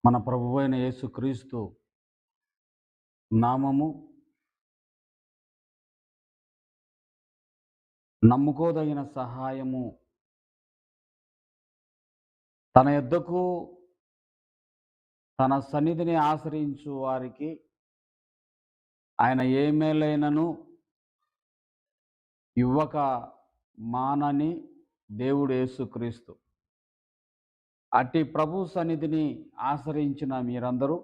మన ప్రభువైన యేసుక్రీస్తు నామము నమ్ముకోదగిన సహాయము తన యొద్దకు తన సన్నిధిని ఆశ్రయించు వారికి ఆయన ఏ మేలైనను ఇవ్వక మానని దేవుడు యేసుక్రీస్తు. అట్టి ప్రభు సన్నిధిని ఆశ్రయించిన మీరందరూ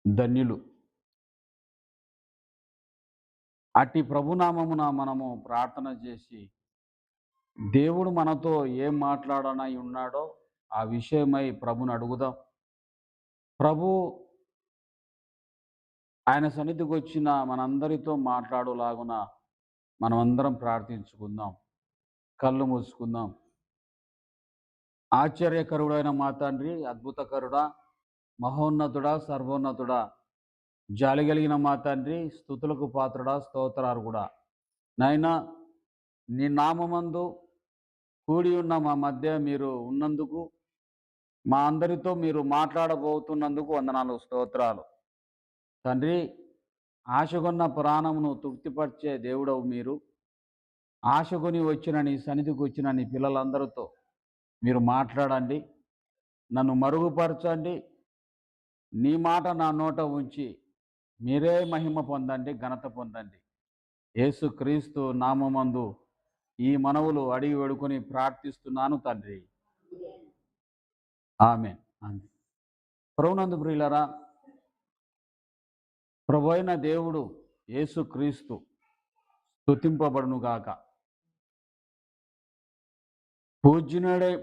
ధన్యులు. అట్టి ప్రభునామమున మనము ప్రార్థన చేసి దేవుడు మనతో ఏం మాట్లాడనై ఉన్నాడో ఆ విషయమై ప్రభుని అడుగుదాం. ప్రభు ఆయన సన్నిధికి వచ్చిన మనందరితో మాట్లాడులాగున మనమందరం ప్రార్థించుకుందాం. కళ్ళు మూసుకుందాం. ఆశ్చర్యకరుడైన మా తండ్రి, అద్భుతకరుడా, మహోన్నతుడా, సర్వోన్నతుడా, జాలి కలిగిన మా తండ్రి, స్తుతులకు పాత్రుడా, స్తోత్రార్హుడా, నాయనా నీ నామమందు కూడి ఉన్న మా మధ్య మీరు ఉన్నందుకు, మా అందరితో మీరు మాట్లాడబోతున్నందుకు వందనాలు, స్తోత్రాలు. తండ్రి, ఆశగొన్న ప్రాణమును తృప్తిపరిచే దేవుడవు మీరు. ఆశగొని వచ్చిన నీ సన్నిధికి వచ్చిన నీ పిల్లలందరితో మీరు మాట్లాడండి, నన్ను మరుగుపరచండి. నీ మాట నా నోట ఉంచి మీరే మహిమ పొందండి, ఘనత పొందండి. యేసుక్రీస్తు నామమందు ఈ మనవులు అడిగి వేడుకొని ప్రార్థిస్తున్నాను తండ్రి. ఆమేన్. ఆమేన్. ప్రభునందు ప్రియులరా, ప్రభు అయిన దేవుడు యేసుక్రీస్తు స్తుతింపబడునుగాక.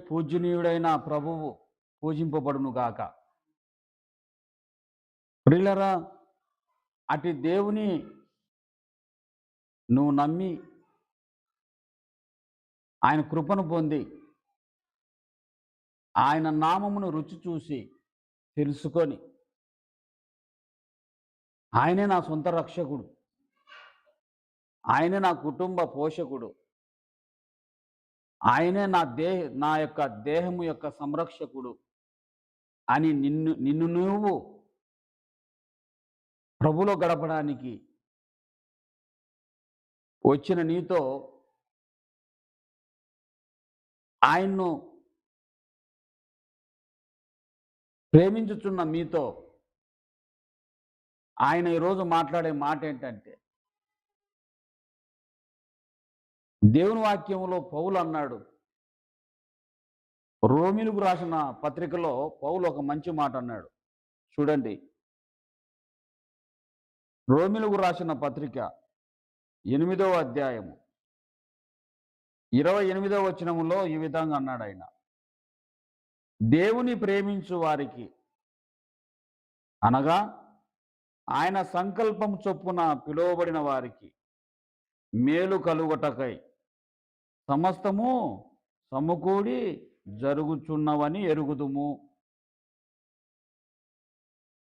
పూజ్యనీయుడైన ప్రభువు పూజింపబడునుగాక. ప్రియులరా, అటు దేవుని నువ్వు నమ్మి ఆయన కృపను పొంది ఆయన నామమును రుచి చూసి తెలుసుకొని ఆయనే నా సొంత రక్షకుడు, ఆయనే నా కుటుంబ పోషకుడు, ఆయనే నా యొక్క దేహము యొక్క సంరక్షకుడు అని నిన్ను నువ్వు ప్రభులో గడపడానికి వచ్చిన నీతో ఆయన్ను ప్రేమించుచున్న మీతో ఆయన ఈరోజు మాట్లాడే మాట ఏంటంటే, దేవుని వాక్యంలో పౌలు అన్నాడు, రోమీలకు రాసిన పత్రికలో పౌలు ఒక మంచి మాట అన్నాడు. చూడండి, రోమీలకు రాసిన పత్రిక 8వ అధ్యాయము 28వ వచనములో ఈ విధంగా అన్నాడు ఆయన, దేవుని ప్రేమించు వారికి అనగా ఆయన సంకల్పం చొప్పున పిలువబడిన వారికి మేలు కలుగుటకై సమస్తము సమకూడి జరుగుచున్నవని ఎరుగుదుము.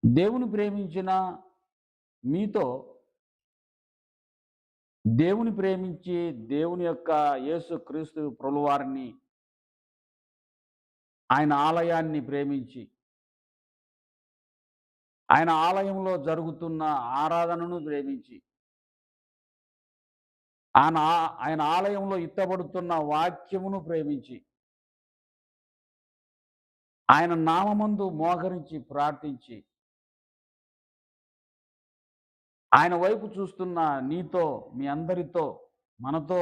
దేవుని ప్రేమించిన మీతో, దేవుని ప్రేమించి దేవుని యొక్క యేసుక్రీస్తు ప్రభువారిని ఆయన ఆలయాన్ని ప్రేమించి ఆయన ఆలయంలో జరుగుతున్న ఆరాధనను ప్రేమించి ఆయన ఆలయంలో ఇత్తబడుతున్న వాక్యమును ప్రేమించి ఆయన నామమందు మోకరించి ప్రార్థించి ఆయన వైపు చూస్తున్న నీతో, మీ అందరితో, మనతో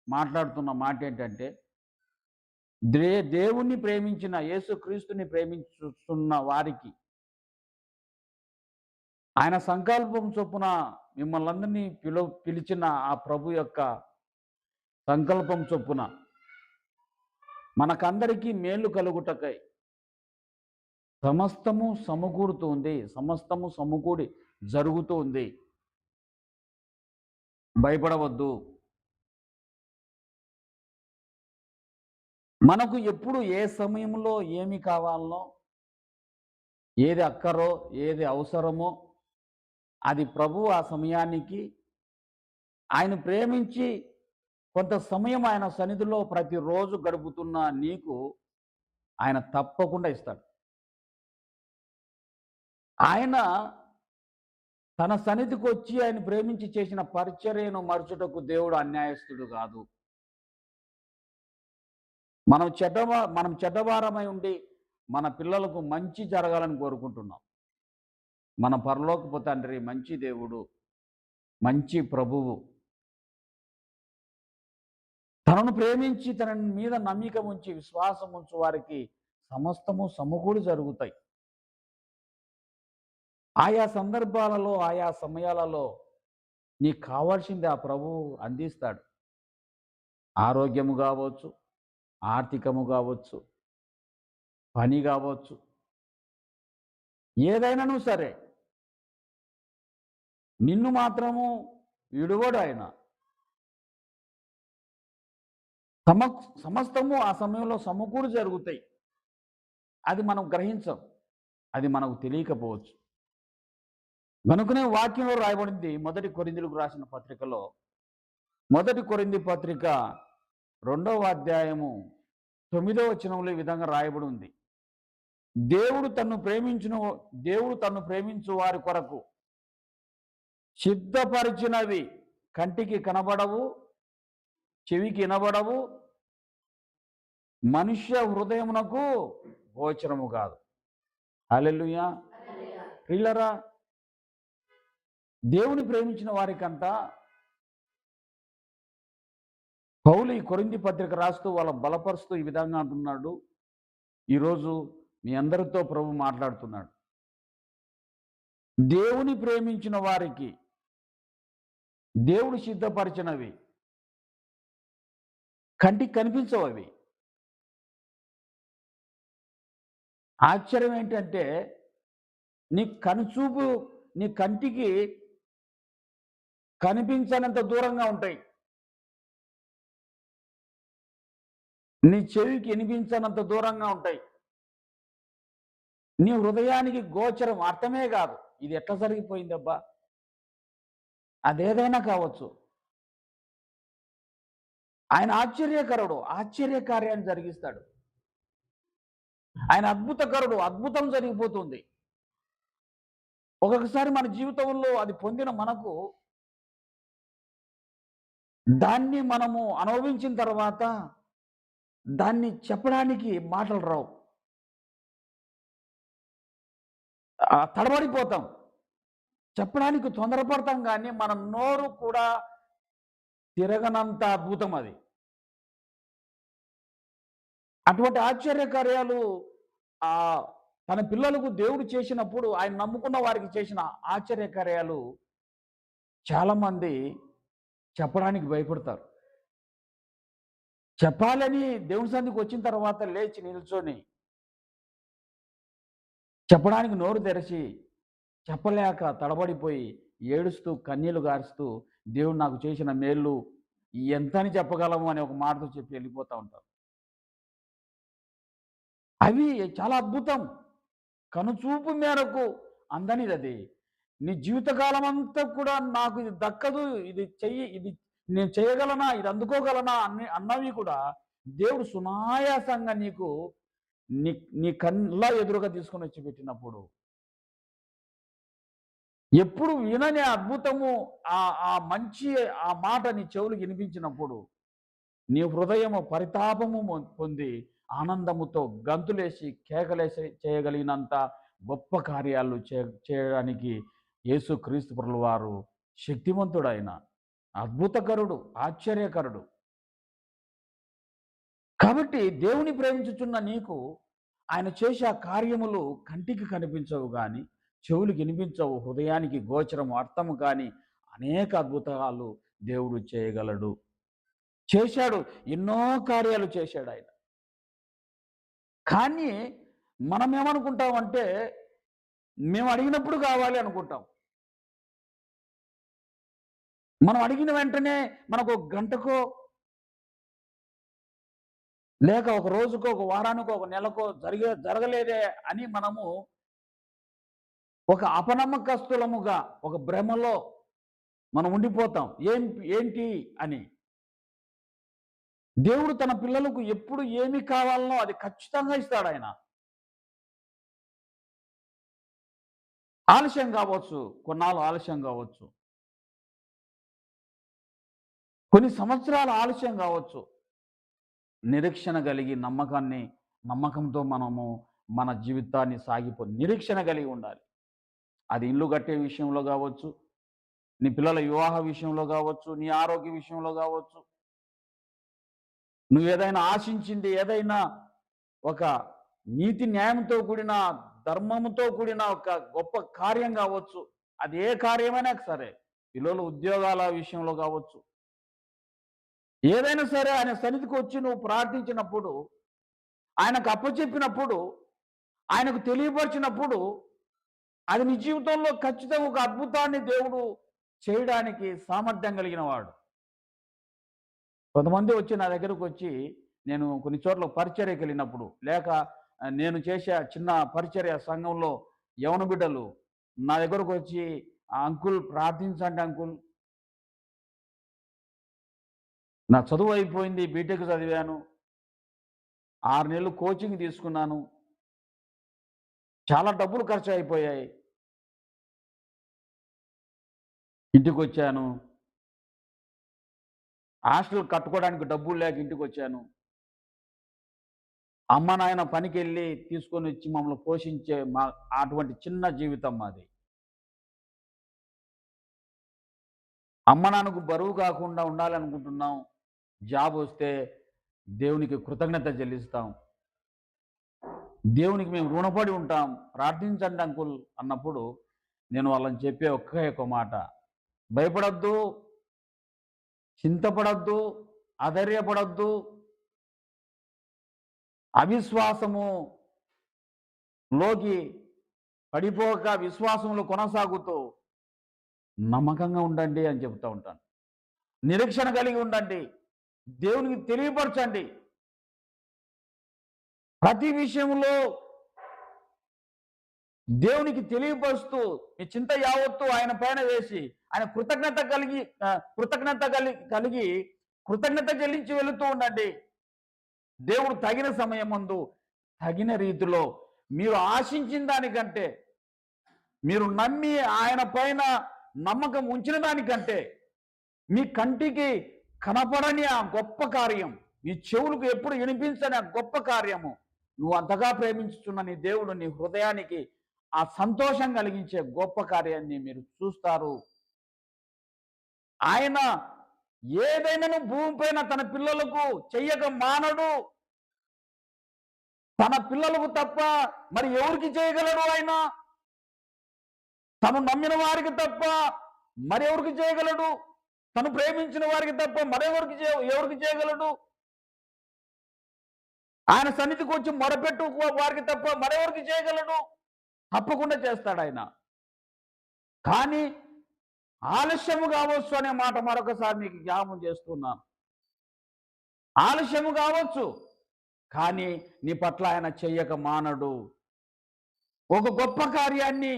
మాట్లాడుతున్న మాట ఏంటంటే, దేవుణ్ణి ప్రేమించిన యేసుక్రీస్తుని ప్రేమించుతున్న వారికి ఆయన సంకల్పం చొప్పున మిమ్మల్ని అందరినీ పిలిచిన ఆ ప్రభు యొక్క సంకల్పం చొప్పున మనకందరికీ మేలు కలుగుటకై సమస్తము సమకూడుతూ ఉంది, సమస్తము సమకూడి జరుగుతూ ఉంది. భయపడవద్దు. మనకు ఎప్పుడు ఏ సమయంలో ఏమి కావాలనో, ఏది అక్కరో, ఏది అవసరమో అది ప్రభు ఆ సమయానికి ఆయన ప్రేమించి కొంత సమయం ఆయన సన్నిధిలో ప్రతిరోజు గడుపుతున్న నీకు ఆయన తప్పకుండా ఇస్తాడు. ఆయన తన సన్నిధికి వచ్చి ఆయన ప్రేమించి చేసిన పరిచర్యను మరచుటకు దేవుడు అన్యాయస్తుడు కాదు. మనం చెడ్డవారమై ఉండి మన పిల్లలకు మంచి జరగాలని కోరుకుంటున్నాం. మన పరలోకపు తండ్రి మంచి దేవుడు, మంచి ప్రభువు. తనను ప్రేమించి తన మీద నమ్మిక ఉంచి విశ్వాసం ఉంచు వారికి సమస్తము సమకూడి జరుగుతాయి. ఆయా సందర్భాలలో ఆయా సమయాలలో నీకు కావాల్సింది ఆ ప్రభువు అందిస్తాడు. ఆరోగ్యము కావచ్చు, ఆర్థికము కావచ్చు, పని కావచ్చు, ఏదైనాను సరే నిన్ను మాత్రము విడువడు ఆయన. సమస్తము ఆ సమయంలో సమకూడి జరుగుతాయి. అది మనం గ్రహించం, అది మనకు తెలియకపోవచ్చు. కనుకనే వాక్యంలో రాయబడింది మొదటి కొరింథీయులకు రాసిన పత్రికలో, మొదటి కొరింథీ పత్రిక 2వ అధ్యాయము 9వ వచనంలో ఈ విధంగా రాయబడి ఉంది. దేవుడు తన్ను ప్రేమించు వారి కొరకు సిద్ధపరిచినవి కంటికి కనబడవు, చెవికి వినబడవు, మనుష్య హృదయమునకు గోచరము కాదు. హల్లెలూయా. ప్రియులారా, దేవుని ప్రేమించిన వారికంట పౌలు ఈ కొరింథీ పత్రిక రాస్తూ వాళ్ళ బలపరుస్తూ ఈ విధంగా అంటున్నాడు. ఈరోజు మీ అందరితో ప్రభు మాట్లాడుతున్నాడు. దేవుని ప్రేమించిన వారికి దేవుడు సిద్ధపరిచినవి కంటికి కనిపించవు. అవి ఆశ్చర్యం ఏంటంటే నీ కంటికి కనిపించనంత దూరంగా ఉంటాయి, నీ చెవికి వినిపించనంత దూరంగా ఉంటాయి, నీ హృదయానికి గోచరం అర్థమే కాదు. ఇది ఎట్లా జరిగిపోయిందబ్బా? అదేదైనా కావచ్చు. ఆయన ఆశ్చర్యకరుడు, ఆశ్చర్య కార్యాన్ని జరిగిస్తాడు. ఆయన అద్భుతకరుడు, అద్భుతం జరిగిపోతుంది. ఒక్కొక్కసారి మన జీవితంలో అది పొందిన మనకు దాన్ని మనము అనుభవించిన తర్వాత దాన్ని చెప్పడానికి మాటలు రావు, తడబడిపోతాం, చెప్పడానికి తొందరపడతాం. కానీ మన నోరు కూడా తిరగనంత అద్భుతం అది. అటువంటి ఆశ్చర్యకార్యాలు ఆ తన పిల్లలకు దేవుడు చేసినప్పుడు, ఆయన నమ్ముకున్న వారికి చేసిన ఆశ్చర్యకార్యాలు చాలామంది చెప్పడానికి భయపడతారు. చెప్పాలని దేవుని సన్నిధికి వచ్చిన తర్వాత లేచి నిల్చొని చెప్పడానికి నోరు తెరిచి చెప్పలేక తడబడిపోయి ఏడుస్తూ కన్నీళ్లు గారుస్తూ దేవుడు నాకు చేసిన మేళ్ళు ఎంతని చెప్పగలము అని ఒక మాటతో చెప్పి వెళ్ళిపోతూ ఉంటారు. అవి చాలా అద్భుతం, కనుచూపు మేరకు అందనిది అది. నీ జీవితకాలం అంతా కూడా నాకు ఇది దక్కదు, ఇది నేను చేయగలనా, ఇది అందుకోగలనా అన్నవి కూడా దేవుడు సునాయాసంగా నీకు నీ నీ కళ్ళ ఎదురుగా తీసుకొని వచ్చి పెట్టినప్పుడు, ఎప్పుడు వినని అద్భుతము ఆ మంచి ఆ మాట నీ చెవులకు వినిపించినప్పుడు నీ హృదయము పరితాపము పొంది ఆనందముతో గంతులేసి కేకలేసి చేయగలిగినంత గొప్ప కార్యాలు చేయడానికి యేసుక్రీస్తు ప్రభువు వారు శక్తివంతుడైన అద్భుతకరుడు, ఆశ్చర్యకరుడు. కాబట్టి దేవుని ప్రేమించుచున్న నీకు ఆయన చేసే కార్యములు కంటికి కనిపించవు కానీ, చెవులకు వినిపించవు, హృదయానికి గోచరం అర్థము కానీ అనేక అద్భుతాలు దేవుడు చేయగలడు, చేశాడు. ఎన్నో కార్యాలు చేశాడు ఆయన. కానీ మనం ఏమనుకుంటామంటే మేము అడిగినప్పుడు కావాలి అనుకుంటాం. మనం అడిగిన వెంటనే మనకు ఒక గంటకో లేక ఒక రోజుకో ఒక వారానికో ఒక నెలకో జరగలేదే అని మనము ఒక అపనమ్మకస్తులముగా ఒక భ్రమలో మనం ఉండిపోతాం. ఏంటి అని. దేవుడు తన పిల్లలకు ఎప్పుడు ఏమి కావాలనో అది ఖచ్చితంగా ఇస్తాడు ఆయన. ఆలస్యం కావచ్చు, కొన్నాళ్ళు ఆలస్యం కావచ్చు, కొన్ని సంవత్సరాల ఆలస్యం కావచ్చు. నిరీక్షణ కలిగి నమ్మకంతో మనము మన జీవితాన్ని నిరీక్షణ కలిగి ఉండాలి. అది ఇల్లు కట్టే విషయంలో కావచ్చు, నీ పిల్లల వివాహ విషయంలో కావచ్చు, నీ ఆరోగ్య విషయంలో కావచ్చు, నువ్వేదైనా ఆశించింది ఏదైనా ఒక నీతి న్యాయంతో కూడిన, ధర్మముతో కూడిన ఒక గొప్ప కార్యం కావచ్చు. అది ఏ కార్యమైనా సరే, పిల్లల ఉద్యోగాల విషయంలో కావచ్చు, ఏదైనా సరే ఆయన సన్నిధికి వచ్చి నువ్వు ప్రార్థించినప్పుడు, ఆయనకు అప్పచెప్పినప్పుడు, ఆయనకు తెలియపరిచినప్పుడు, అది నీ జీవితంలో ఖచ్చితంగా ఒక అద్భుతాన్ని దేవుడు చేయడానికి సామర్థ్యం కలిగిన వాడు. కొంతమంది వచ్చి నా దగ్గరకు వచ్చి, నేను కొన్ని చోట్ల పరిచర్యకి వెళ్ళినప్పుడు, లేక నేను చేసే చిన్న పరిచర్య సంఘంలో యవన బిడ్డలు నా దగ్గరకు వచ్చి, అంకుల్ ప్రార్థించండి అంకుల్, నా చదువు అయిపోయింది, బీటెక్ చదివాను, 6 నెలలు కోచింగ్ తీసుకున్నాను, చాలా డబ్బులు ఖర్చు అయిపోయాయి, ఇంటికి వచ్చాను, హాస్టల్ కట్టుకోవడానికి డబ్బులు లేక ఇంటికి వచ్చాను, అమ్మ నాయన పనికెళ్ళి తీసుకొని వచ్చి మమ్మల్ని పోషించే అటువంటి చిన్న జీవితం మాది. అమ్మ నాన్నకు బరువు కాకుండా ఉండాలనుకుంటున్నాం. జాబ్ వస్తే దేవునికి కృతజ్ఞత చెల్లిస్తాం. దేవునికి మేము రుణపడి ఉంటాం. ప్రార్థించండి అంకుల్ అన్నప్పుడు నేను వాళ్ళని చెప్పే ఒకే ఒక మాట, భయపడొద్దు, చింతపడొద్దు, అధైర్యపడొద్దు, అవిశ్వాసములోకి పడిపోక విశ్వాసంలో కొనసాగుతూ నమ్మకంగా ఉండండి అని చెప్తూ ఉంటాను. నిరీక్షణ కలిగి ఉండండి, దేవునికి తెలియపరచండి. ప్రతి విషయంలో దేవునికి తెలియపరుస్తూ మీ చింత యావత్తు ఆయన పైన వేసి ఆయన కృతజ్ఞత చెల్లించి వెళుతూ ఉండండి. దేవుడు తగిన సమయం ముందు తగిన రీతిలో మీరు ఆశించిన దానికంటే, మీరు నమ్మి ఆయన పైన నమ్మకం ఉంచిన దానికంటే, మీ కంటికి కనపడని ఆ గొప్ప కార్యం, మీ చెవులకు ఎప్పుడు వినిపించని ఆ గొప్ప కార్యము, నువ్వు అంతగా ప్రేమించుతున్న నీ దేవుడు నీ హృదయానికి ఆ సంతోషం కలిగించే గొప్ప కార్యాన్ని మీరు చూస్తారు. ఆయన ఏదైనా భూమిపైన తన పిల్లలకు చెయ్యక మానడు. తన పిల్లలకు తప్ప మరి ఎవరికి చేయగలడు ఆయన? తను నమ్మిన వారికి తప్ప మరెవరికి చేయగలడు? తను ప్రేమించిన వారికి తప్ప ఎవరికి చేయగలడు? ఆయన సన్నిధికి వచ్చి మొరపెట్టు వారికి తప్ప మరెవరికి చేయగలడు? తప్పకుండా చేస్తాడు ఆయన. కానీ ఆలస్యము కావచ్చు అనే మాట మరొకసారి మీకు జ్ఞాపకం చేస్తున్నాను. ఆలస్యము కావచ్చు, కానీ నీ పట్ల ఆయన చెయ్యక మానడు. ఒక గొప్ప కార్యాన్ని,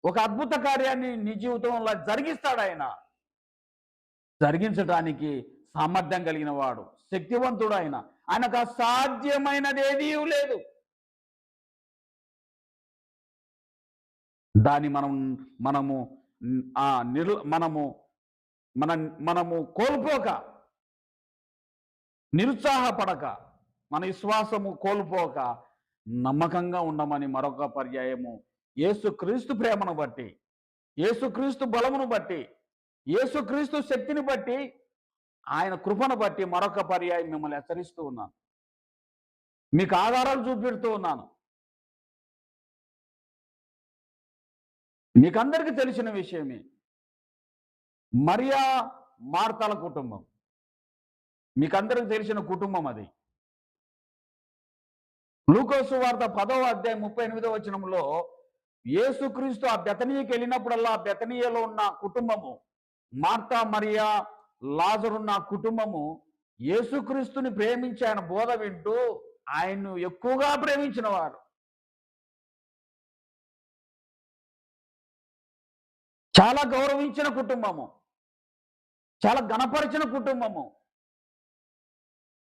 ఒక అద్భుత కార్యాన్ని నీ జీవితంలో జరిగిస్తాడు ఆయన. జరిగించడానికి సామర్థ్యం కలిగిన వాడు, శక్తివంతుడు ఆయన. ఆయనకు అసాధ్యమైనది ఏదీ లేదు. దాన్ని మనము కోల్పోక, నిరుత్సాహపడక, మన విశ్వాసము కోల్పోక నమ్మకంగా ఉండమని మరొక పర్యాయము యేసుక్రీస్తు ప్రేమను బట్టి, యేసుక్రీస్తు బలమును బట్టి, యేసుక్రీస్తు శక్తిని బట్టి, ఆయన కృపను బట్టి మరొక పర్యాయం మిమ్మల్ని హెచ్చరిస్తూ ఉన్నాను. మీకు ఆధారాలు చూపెడుతూ ఉన్నాను. మీకందరికీ తెలిసిన విషయమే, మరియా మార్తల కుటుంబం మీకందరికి తెలిసిన కుటుంబం అది. లూకోసు వార్త 10వ అధ్యాయం 38వ వచనంలో యేసుక్రీస్తు ఆ బెతనీకి వెళ్ళినప్పుడల్లా ఆ బెతనీయలో ఉన్న కుటుంబము, మార్తా మరియా లాజరున్న కుటుంబము యేసుక్రీస్తుని ప్రేమించి ఆయన బోధ వింటూ ఆయన్ను ఎక్కువగా ప్రేమించిన వారు. చాలా గౌరవించిన కుటుంబము, చాలా ఘనపరిచిన కుటుంబము,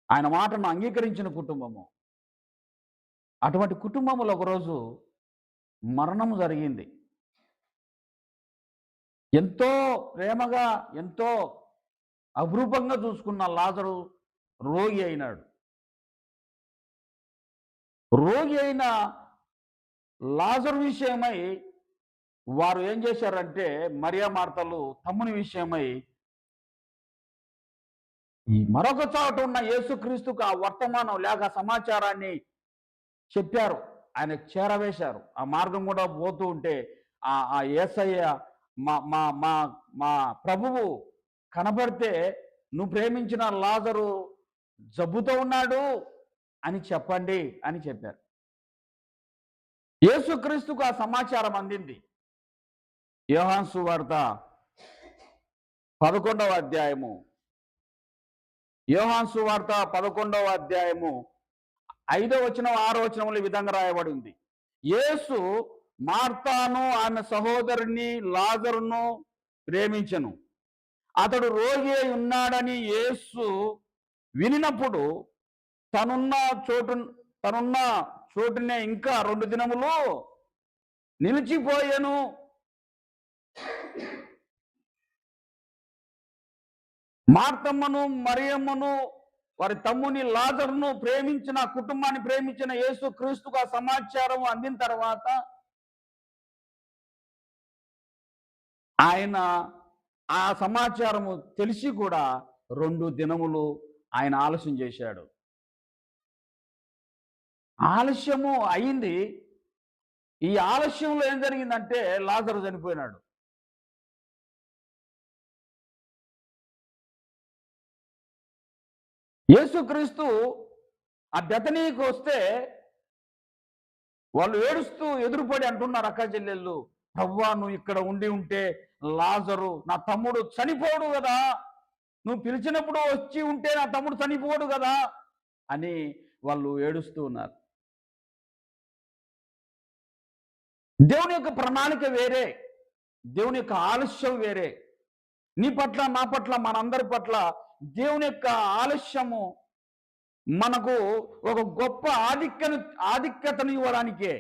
ఆయన మాటను అంగీకరించిన కుటుంబము. అటువంటి కుటుంబములో ఒకరోజు మరణము జరిగింది. ఎంతో ప్రేమగా, ఎంతో అపురూపంగా చూసుకున్న లాజరు రోగి అయినాడు. రోగి అయిన లాజరు విషయమై వారు ఏం చేశారంటే, మరియా మార్తలు తమ్ముని విషయమై ఈ మరొక చోట ఉన్న యేసుక్రీస్తుకు ఆ వర్తమానం లేక సమాచారాన్ని చెప్పారు. ఆయన చేరవేశారు. ఆ మార్గం కూడా పోతూ ఉంటే ఆ యేసయ్య మా మా మా మా ప్రభువు కనబడితే, నువ్వు ప్రేమించిన లాజరు జబ్బుతో ఉన్నాడు అని చెప్పండి అని చెప్పారు. యేసుక్రీస్తుకు ఆ సమాచారం అందింది. యోహాను సువార్త 11వ అధ్యాయము, యోహాను సువార్త 11వ అధ్యాయము 5వ వచనం 6వ వచనంలో ఈ విధంగా రాయబడి ఉంది. యేసు మార్తాను ఆమె సహోదరుని లాజరును ప్రేమించెను. అతడు రోగి అయి ఉన్నాడని యేసు వినినప్పుడు తనున్న చోటునే ఇంకా 2 దినములు నిలిచిపోయెను. మార్తమ్మను మరియమ్మను వారి తమ్ముని లాజరును ప్రేమించిన కుటుంబాన్ని ప్రేమించిన యేసు క్రీస్తుకు ఆ సమాచారం అందిన తర్వాత ఆయన ఆ సమాచారము తెలిసి కూడా 2 దినములు ఆయన ఆలస్యం చేశాడు. ఆలస్యము అయింది. ఈ ఆలస్యంలో ఏం జరిగిందంటే లాజరు చనిపోయినాడు. యేసుక్రీస్తు ఆ బెతనీకి వస్తే వాళ్ళు ఏడుస్తూ ఎదురుపడి అంటున్నారు, అక్క చెల్లెళ్ళు, ప్రభువా నువ్వు ఇక్కడ ఉండి ఉంటే లాజరు నా తమ్ముడు చనిపోడు కదా, నువ్వు పిలిచినప్పుడు వచ్చి ఉంటే నా తమ్ముడు చనిపోడు కదా అని వాళ్ళు ఏడుస్తూ ఉన్నారు. దేవుని యొక్క ప్రణాళిక వేరే, దేవుని యొక్క ఆలస్యం వేరే. నీ పట్ల, నా పట్ల, మనందరి పట్ల దేవుని యొక్క ఆలస్యము మనకు ఒక గొప్ప ఆధిక్యతను ఇవ్వడానికే,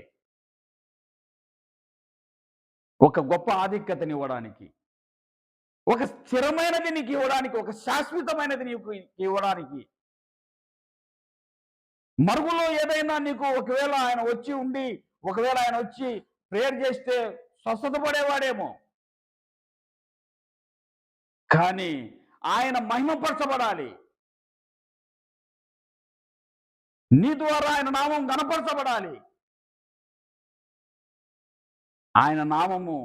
ఒక గొప్ప ఆధిక్యతను ఇవ్వడానికి, ఒక స్థిరమైనది నీకు ఇవ్వడానికి, ఒక శాశ్వతమైనది నీకు ఇవ్వడానికి. మరుగులో ఏదైనా నీకు ఒకవేళ ఆయన వచ్చి ఉండి, ఒకవేళ ఆయన వచ్చి ప్రేయర్ చేస్తే స్వస్థత పడేవాడేమో, కానీ ఆయన మహిమపరచబడాలి, నీ ద్వారా ఆయన నామం గణపరచబడాలి, ఆయన నామము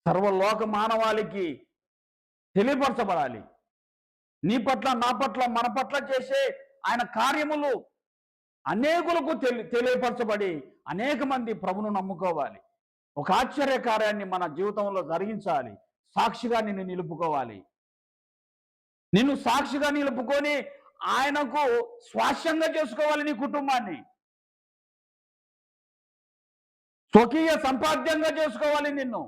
సర్వలోక మానవాళికి తెలియపరచబడాలి. నీ పట్ల, నా పట్ల, మన పట్ల చేసే ఆయన కార్యములు అనేకులకు తెలియపరచబడి అనేక మంది ప్రభును నమ్ముకోవాలి. ఒక ఆశ్చర్య కార్యాన్ని మన జీవితంలో జరిగించాలి. సాక్షిగా నిన్ను నిలుపుకోవాలి. నిన్ను సాక్షిగా నిలుపుకొని ఆయనకు స్వాస్యంగా చేసుకోవాలి. నీ కుటుంబాన్ని స్వకీయ సంపాద్యంగా చేసుకోవాలి. నిన్ను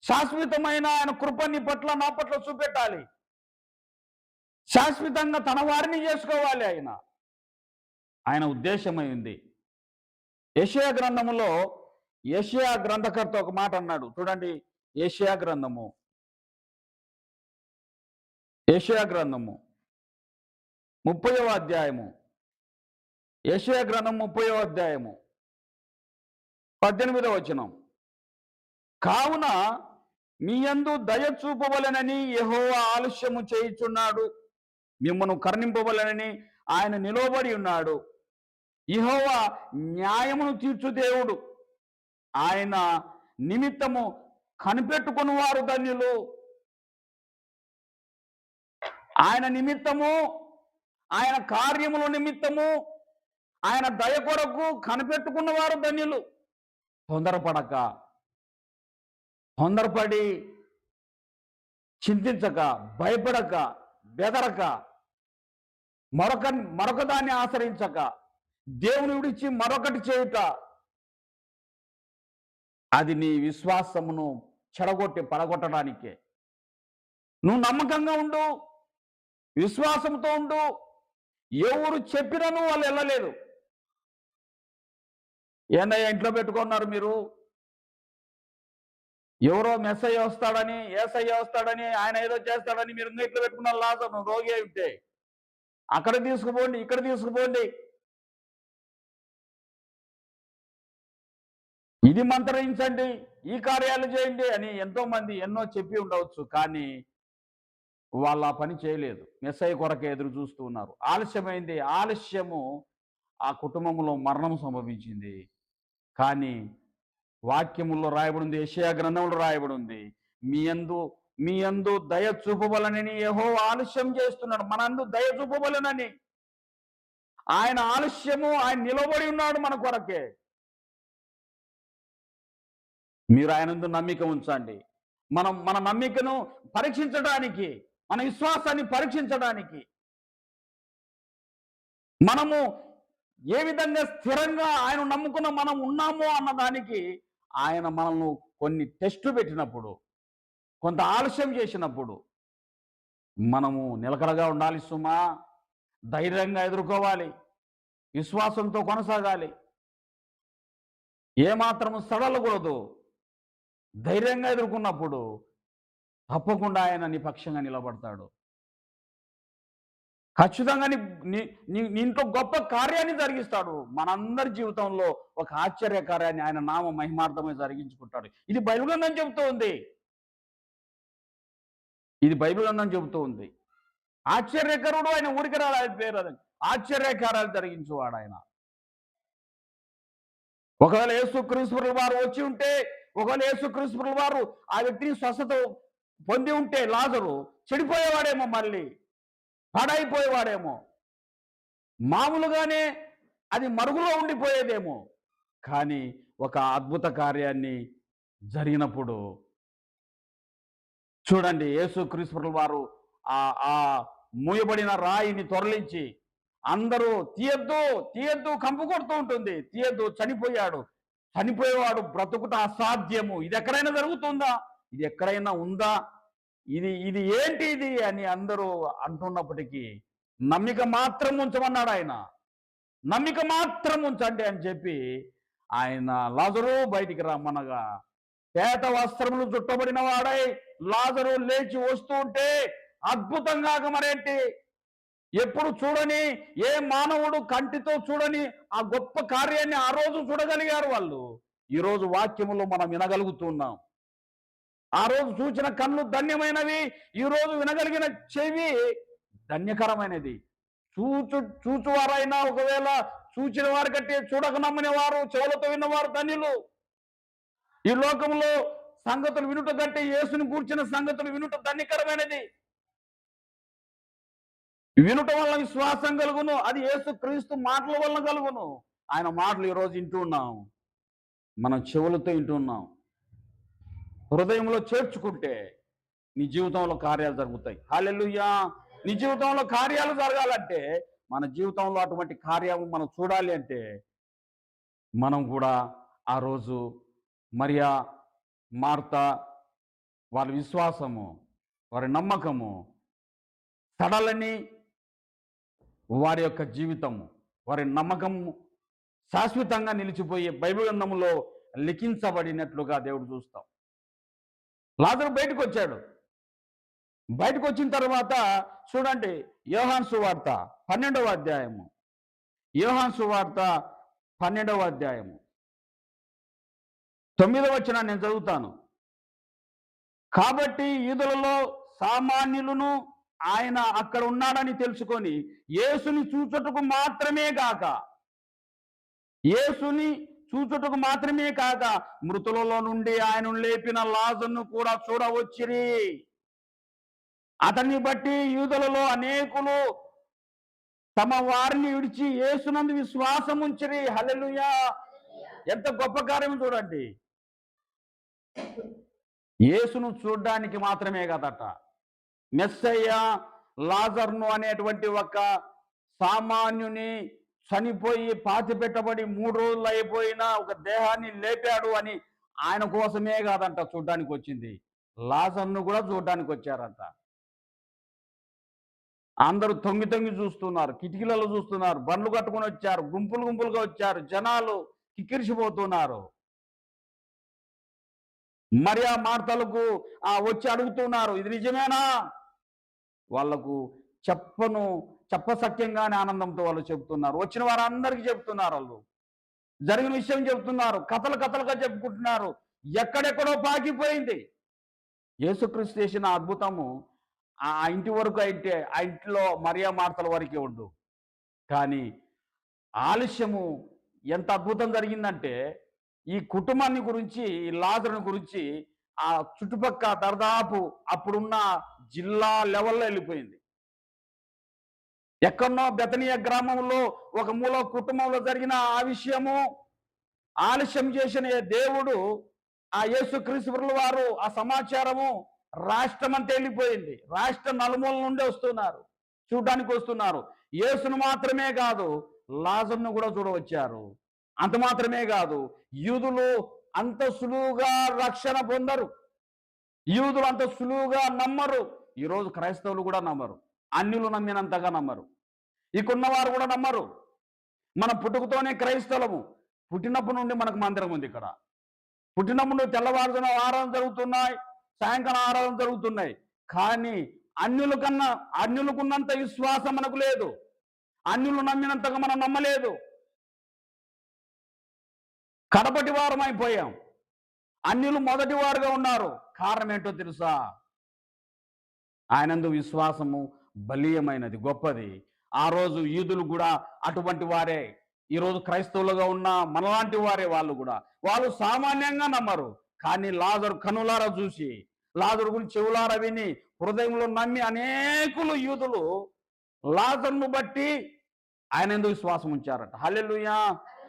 శాశ్వతమైన ఆయన కృప నీ పట్ల, నా పట్ల చూపెట్టాలి. శాశ్వతంగా తన వారిని చేసుకోవాలి. ఆయన ఉద్దేశమై ఉంది. యెషయా గ్రంథములో యెషయా గ్రంథకర్త ఒక మాట అన్నాడు చూడండి. యెషయా గ్రంథము 30వ అధ్యాయము, యెషయా గ్రంథం 30వ అధ్యాయము 18వ వచనం. కావున మీ యందు దయ చూపవలెనని యెహోవా ఆలస్యము చేయుచున్నాడు, మిమ్మను కరుణింపవలెనని ఆయన నిలవబడి ఉన్నాడు. యెహోవా న్యాయమును తీర్చు దేవుడు, ఆయన నిమిత్తము కనిపెట్టుకుని వారు ధన్యులు. ఆయన నిమిత్తము, ఆయన కార్యముల నిమిత్తము, ఆయన దయ కొరకు కనిపెట్టుకున్న వారు ధన్యులు. తొందరపడి చింతించక, భయపడక, బెదరక, మరొక దాన్ని ఆశ్రయించక, దేవుని విడిచి మరొకటి చేయుట, అది నీ విశ్వాసమును పడగొట్టడానికే. నువ్వు నమ్మకంగా ఉండు, విశ్వాసంతో ఉండు. ఎవరు చెప్పినను వాళ్ళు వెళ్ళలేదు. ఏందయ్యా ఇంట్లో పెట్టుకున్నారు మీరు? ఎవరో మెస్సయ్య వస్తాడని, యేసయ్య వస్తాడని, ఆయన ఏదో చేస్తాడని మీరు ఇంకా ఇంట్లో పెట్టుకున్నారు లాజరును రోగి అయి ఉంటే. అక్కడ తీసుకుపోండి, ఇక్కడ తీసుకుపోండి. ఇది మంత్రించండి, ఈ కార్యాలు చేయండి అని ఎంతో మంది ఎన్నో చెప్పి ఉండవచ్చు. కానీ వాళ్ళు ఆ పని చేయలేదు. మెస్సయ్య కొరకే ఎదురు చూస్తూ ఉన్నారు. ఆలస్యమైంది. ఆలస్యము ఆ కుటుంబంలో మరణం సంభవించింది. కానీ వాక్యముల్లో రాయబడింది, యెషయా గ్రంథంలో రాయబడింది, మీ యందు దయ చూపవలనని యెహోవా ఆలస్యం చేస్తున్నాడు. మనందు దయ చూపవలనని ఆయన ఆలస్యము, ఆయన నిలబడి ఉన్నాడు మన కొరకే. మీరు ఆయనందు నమ్మిక ఉంచండి. మన నమ్మికను పరీక్షించడానికి, మన విశ్వాసాన్ని పరీక్షించడానికి, మనము ఏ విధంగా స్థిరంగా ఆయన నమ్ముకున్న మనం ఉన్నామో అన్నదానికి ఆయన మనల్ని కొన్ని టెస్టులు పెట్టినప్పుడు, కొంత ఆలస్యం చేసినప్పుడు మనము నిలకడగా ఉండాలి సుమా. ధైర్యంగా ఎదుర్కోవాలి. విశ్వాసంతో కొనసాగాలి. ఏమాత్రము సడలకూడదు. ధైర్యంగా ఎదుర్కొన్నప్పుడు తప్పకుండా ఆయన నీ పక్షంగా నిలబడతాడు. ఖచ్చితంగా నీ ఇంట్లో గొప్ప కార్యాన్ని జరిగిస్తాడు. మనందరి జీవితంలో ఒక ఆశ్చర్య కార్యాన్ని ఆయన నామ మహిమార్థమై జరిగించుకుంటాడు. ఇది బైబిల్ గ్రంథం చెబుతూ ఉంది. ఇది బైబిల్ గ్రంథం చెబుతూ ఉంది. ఆశ్చర్యకరుడు ఆయన ఊరికి రాలేదు పేరు అది. ఆశ్చర్యకార్యాలు జరిగించేవాడు ఆయన. ఒకవేళ యేసుక్రీస్తు వారు వచ్చి ఉంటే, ఒకవేళ యేసుక్రీస్తు వారు ఆ వ్యక్తిని స్వస్థత పొంది ఉంటే లాజరు చెడిపోయేవాడేమో, మళ్ళీ పాడైపోయేవాడేమో, మామూలుగానే అది మరుగులో ఉండిపోయేదేమో. కానీ ఒక అద్భుత కార్యాన్ని జరిగినప్పుడు చూడండి, యేసుక్రీస్తు వారు ఆ ఆ మూయబడిన రాయిని తొరలించి అందరూ తీయద్దు తీయద్దు కంపు కొడుతూ ఉంటుంది, తీయద్దు చనిపోయేవాడు బ్రతుకుట అసాధ్యము, ఇది ఎక్కడైనా జరుగుతుందా, ఇది ఎక్కడైనా ఉందా, ఇది ఇది ఏంటి ఇది అని అందరూ అంటున్నప్పటికీ నమ్మిక మాత్రం ఉంచమన్నాడు ఆయన. నమ్మిక మాత్రం ఉంచండి అని చెప్పి ఆయన లాజరు బయటికి రమ్మనగా పేట వస్త్రములు చుట్టబడిన వాడై లాజరు లేచి వస్తూ ఉంటే అద్భుతంగా మరేంటి, ఎప్పుడు చూడని, ఏ మానవుడు కంటితో చూడని ఆ గొప్ప కార్యాన్ని ఆ రోజు చూడగలిగారు వాళ్ళు. ఈరోజు వాక్యములో మనం వినగలుగుతున్నాం. ఆ రోజు చూచిన కళ్ళు ధన్యమైనవి, ఈ రోజు వినగలిగిన చెవి ధన్యకరమైనది. చూచువారైనా ఒకవేళ చూచిన వారి కంటే చూడక నమ్మిన వారు, చెవులతో విన్నవారు ధన్యులు. ఈ లోకంలో సంగతులు వినుట కంటే యేసుని కూర్చిన సంగతులు వినుట ధన్యకరమైనది. వినుట వల్ల విశ్వాసం కలుగును, అది యేసు క్రీస్తు మాటల వల్ల కలుగును. ఆయన మాటలు ఈరోజు వింటున్నాం, మనం చెవులతో వింటున్నాం. హృదయంలో చేర్చుకుంటే నీ జీవితంలో కార్యాలు జరుగుతాయి. హల్లెలూయా. నీ జీవితంలో కార్యాలు జరగాలంటే, మన జీవితంలో అటువంటి కార్యం మనం చూడాలి అంటే, మనం కూడా ఆ రోజు మరియా, మార్తా వారి విశ్వాసము, వారి నమ్మకము సడలని, వారి యొక్క జీవితము, వారి నమ్మకము శాశ్వతంగా నిలిచిపోయే బైబిల్ గ్రంథంలో లిఖించబడినట్లుగా దేవుడు చూస్తాం. లాజరు బయటకు వచ్చాడు. బయటకు వచ్చిన తర్వాత చూడండి, యోహాను సువార్త 12వ అధ్యాయము. యోహాను సువార్త 12వ అధ్యాయము 9వ వచనాన్ని నేను చదువుతాను. కాబట్టి యూదులలో సామాన్యులను ఆయన అక్కడ ఉన్నాడని తెలుసుకొని యేసుని చూచుటకు మాత్రమే కాక మృతులలో నుండి ఆయనను లేపిన లాజరును కూడా చూడవచ్చిరి. అతన్ని బట్టి యూదులలో అనేకులు తమ వారిని విడిచి యేసునందు విశ్వాసం ఉంచిరి. హల్లెలూయా. ఎంత గొప్ప కార్యం చూడండి. యేసును చూడ్డానికి మాత్రమే కదట, మెస్సయ్య లాజరును అనేటువంటి ఒక సామాన్యుని చనిపోయి పాతిపెట్టబడి 3 రోజులు అయిపోయిన ఒక దేహాన్ని లేపాడు అని ఆయన కోసమే కాదంట చూడ్డానికి వచ్చింది, లాజరును కూడా చూడ్డానికి వచ్చారంట. అందరూ తొంగి చూస్తున్నారు, కిటికీలలో చూస్తున్నారు, బండ్లు కట్టుకొని వచ్చారు, గుంపులుగా వచ్చారు జనాలు. కిక్కిరిసిపోతున్నారు. మరియా మార్తలకు వచ్చి అడుగుతున్నారు, ఇది నిజమేనా? వాళ్లకు చెప్పసఖ్యంగానే ఆనందంతో వాళ్ళు చెబుతున్నారు. వచ్చిన వారందరికీ చెప్తున్నారు. వాళ్ళు జరిగిన విషయం చెప్తున్నారు. కథలుగా చెప్పుకుంటున్నారు. ఎక్కడెక్కడో పాకిపోయింది. యేసుక్రీస్తు చేసిన అద్భుతము ఆ ఇంటి వరకు అయితే ఆ ఇంట్లో మరియా మార్తల వరకే ఉండు. కానీ ఆలస్యము ఎంత అద్భుతం జరిగిందంటే, ఈ కుటుంబాన్ని గురించి, ఈ లాజరుని గురించి ఆ చుట్టుపక్క దాదాపు అప్పుడున్న జిల్లా లెవెల్లో వెళ్ళిపోయింది. ఎక్కడనో బెతనియా గ్రామంలో ఒక మూల కుటుంబంలో జరిగిన ఆ విషయము ఆలస్యం చేసిన దేవుడు, ఆ యేసుక్రీస్తు వారు ఆ సమాచారము రాష్ట్రం అంతా వెళ్ళిపోయింది. రాష్ట్ర నలుమూల నుండి వస్తున్నారు, చూడడానికి వస్తున్నారు. యేసును మాత్రమే కాదు, లాజరును కూడా చూడవచ్చారు. అంత మాత్రమే కాదు, యూదులు అంత సులువుగా రక్షణ పొందరు. యూదులు అంత సులువుగా నమ్మరు. ఈరోజు క్రైస్తవులు కూడా నమ్మరు. అన్యులు నమ్మినంతగా నమ్మరు. ఇక్కడున్నవారు కూడా నమ్మరు. మన పుట్టుకతోనే క్రైస్తవులము. పుట్టినప్పటి నుండి మనకు మందిరం ఉంది ఇక్కడ. పుట్టినప్పుడు నుండి తెల్లవారుజామున ఆరాధన జరుగుతున్నాయి, సాయంకాలం ఆరాధన జరుగుతున్నాయి. కానీ అన్యులకున్నంత విశ్వాసం మనకు లేదు. అన్యులు నమ్మినంతగా మనం నమ్మలేదు. కడపటి వారం అయిపోయాం. అన్యులు మొదటి వారుగా ఉన్నారు. కారణం ఏంటో తెలుసా? ఆయనందు విశ్వాసము బలీయమైనది, గొప్పది. ఆ రోజు యూదులు కూడా అటువంటి వారే. ఈరోజు క్రైస్తవులుగా ఉన్న మనలాంటి వారే వాళ్ళు కూడా. వాళ్ళు సామాన్యంగా నమ్మరు. కానీ లాజరు కనులారా చూసి, లాజరు గురించి చెవులారా విని, హృదయంలో నమ్మి అనేకులు యూదులు లాజరును బట్టి ఆయన ఎందుకు విశ్వాసం ఉంచారట. హల్లెలూయా!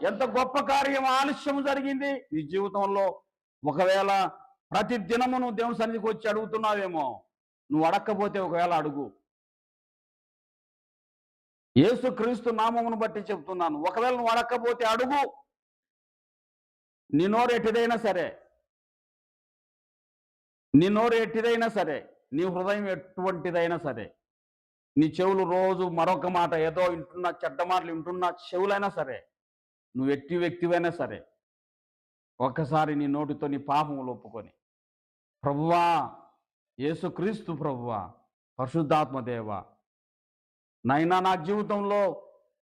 ఎంత గొప్ప కార్యం ఆలస్యం జరిగింది నీ జీవితంలో. ఒకవేళ ప్రతి దినము నువ్వు దేవుని సన్నిధికి వచ్చి అడుగుతున్నావేమో, నువ్వు అడక్కపోతే ఒకవేళ అడుగు. యేసుక్రీస్తు నామమును బట్టి చెప్తున్నాను. ఒకవేళ నువ్వు అడక్కపోతే అడుగు. నీ నోరు ఎట్టిదైనా సరే, నీ నోరు ఎట్టిదైనా సరే, నీ హృదయం ఎటువంటిదైనా సరే, నీ చెవులు రోజు మరొక మాట ఏదో వింటున్నా, చెడ్డ మాటలు వింటున్నా చెవులైనా సరే, నువ్వు ఎట్టి వ్యక్తివైనా సరే, ఒక్కసారి నీ నోటితో నీ పాపములు ఒప్పుకొని, ప్రభువా, యేసుక్రీస్తు ప్రభువా, పరిశుద్ధాత్మ దేవ, నైనా నా జీవితంలో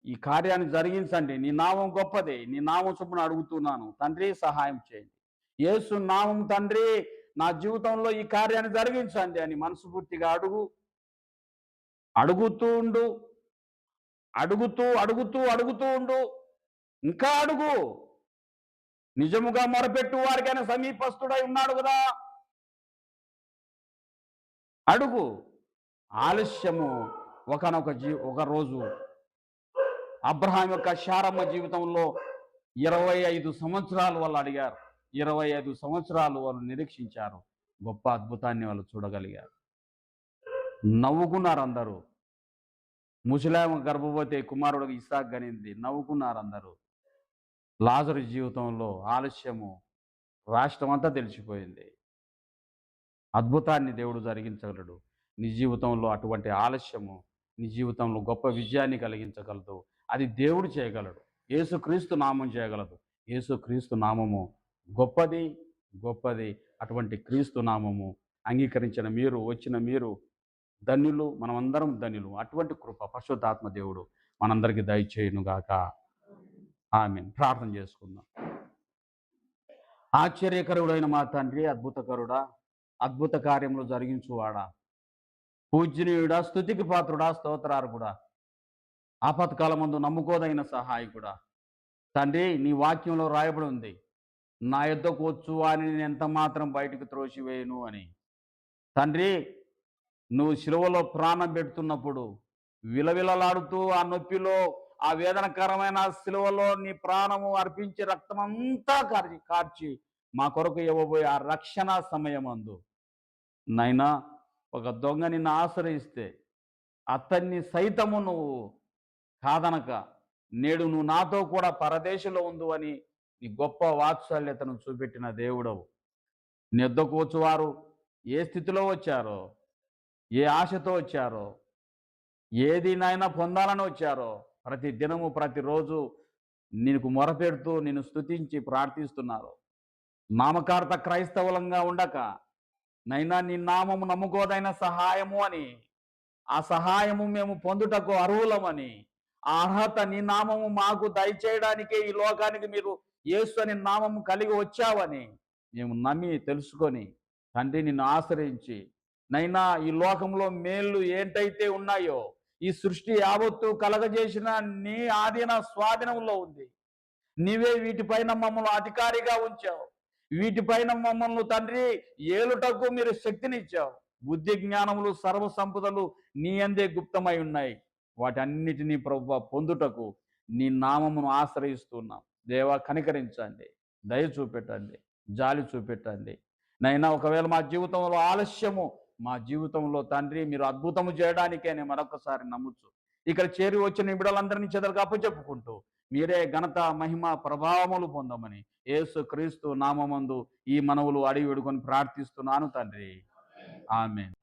ఈ కార్యాన్ని జరిగించండి. నీ నామం గొప్పది. నీ నామం చొప్పున అడుగుతున్నాను తండ్రి, సహాయం చేయండి. యేసు నామం తండ్రి, నా జీవితంలో ఈ కార్యాన్ని జరిగించండి అని మనస్ఫూర్తిగా అడుగు. అడుగుతూ ఉండు. అడుగుతూ ఉండు. ఇంకా అడుగు. నిజముగా మొరపెట్టు వారికైనా సమీపస్తుడై ఉన్నాడు కదా. అడుగు. ఆలస్యము ఒక రోజు అబ్రహాం యొక్క శారమ్మ జీవితంలో 25 సంవత్సరాలు వాళ్ళు అడిగారు. 25 సంవత్సరాలు వాళ్ళు నిరీక్షించారు. గొప్ప అద్భుతాన్ని వాళ్ళు చూడగలిగారు. నవ్వుకున్నారు అందరూ. ముసలామ గర్భవతి కుమారుడు ఇస్సాకు గనింది. నవ్వుకున్నారు అందరూ. లాజరు జీవితంలో ఆలస్యము రాష్ట్రం అంతా తెలిసిపోయింది. అద్భుతాన్ని దేవుడు జరిగించగలడు. నీ జీవితంలో అటువంటి ఆలస్యము నీ జీవితంలో గొప్ప విజయాన్ని కలిగించగలదు. అది దేవుడు చేయగలడు. యేసుక్రీస్తు నామం చేయగలదు. యేసుక్రీస్తు నామము గొప్పది. అటువంటి క్రీస్తు నామము అంగీకరించిన మీరు, వచ్చిన మీరు ధన్యులు. మనమందరం ధన్యులు. అటువంటి కృప పరిశుద్ధాత్మ దేవుడు మనందరికీ దయచేయునుగాక. ఆమేన్. ప్రార్థన చేసుకుందాం. ఆశ్చర్యకరుడైన మా తండ్రి, అద్భుతకరుడా, అద్భుత కార్యములు జరిగించువాడా, పూజ్యనీయుడా, స్తుతికి పాత్రుడా, స్తోత్రార్హుడా, ఆపత్కాలమందు నమ్ముకోదైన సహాయకుడా, తండ్రి, నీ వాక్యంలో రాయబడి ఉంది, నా యొద్దకు వచ్చు అని నేను ఎంత మాత్రం బయటకు త్రోసివేయను అని. తండ్రి, నువ్వు శిలువలో ప్రాణం పెడుతున్నప్పుడు విలవిలలాడుతూ ఆ నొప్పిలో, ఆ వేదనకరమైన శిలువలో నీ ప్రాణము అర్పించి రక్తమంతా కార్చి మా కొరకు ఇవ్వబోయే ఆ రక్షణ సమయమందు నైనా ఒక దొంగ నిన్ను ఆశ్రయిస్తే అతన్ని సైతము నువ్వు కాదనక, నేడు నువ్వు నాతో కూడా పరదేశంలో ఉండు అని నీ గొప్ప వాత్సల్యతను చూపెట్టిన దేవుడవు. నీ వద్దకు వచ్చువారు ఏ స్థితిలో వచ్చారో, ఏ ఆశతో వచ్చారో, ఏది నాయన పొందాలని వచ్చారో, ప్రతి దినము ప్రతిరోజు నీకు మొరపెడుతూ నిన్ను స్తుతించి ప్రార్థిస్తున్నారు. నామకార్థ క్రైస్తవులంగా ఉండక, నైనా నీ నామము నమ్ముకోదైన సహాయము అని, ఆ సహాయము మేము పొందుటకు అర్హులమని, ఆ అర్హత నీ నామము మాకు దయచేయడానికే ఈ లోకానికి మీరు యేసు అనే నామము కలిగి వచ్చావని మేము నమ్మి తెలుసుకొని, తండ్రి నిన్ను ఆశ్రయించి, నైనా ఈ లోకంలో మేళ్ళు ఏంటైతే ఉన్నాయో, ఈ సృష్టి యావత్తు కలగజేసిన నీ ఆధీన స్వాధీనంలో ఉంది. నీవే వీటిపైన మమ్మల్ని అధికారిగా ఉంచావు. వీటిపైన మమ్మల్ని తండ్రి ఏలుటకు మీరు శక్తినిచ్చావు. బుద్ధి జ్ఞానములు సర్వ సంపదలు నీ అందే గుప్తమై ఉన్నాయి. వాటన్నిటినీ ప్రభువా పొందుటకు నీ నామమును ఆశ్రయిస్తున్నాం. దేవా కనికరించండి, దయ చూపెట్టండి, జాలి చూపెట్టండి. నైనా ఒకవేళ మా జీవితంలో ఆలస్యము, మా జీవితంలో తండ్రి మీరు అద్భుతము చేయడానికే నేను మరొకసారి నమ్ముచు ఇక్కడ చేరి వచ్చిన బిడ్డలందరినీ చెదరకు అప్పచెప్పుకుంటూ మీరే ఘనత మహిమ ప్రభావములు పొందమని యేసు క్రీస్తు నామమందు ఈ మనవులు అడిగి వేడుకొని ప్రార్థిస్తున్నాను తండ్రి. ఆమేన్.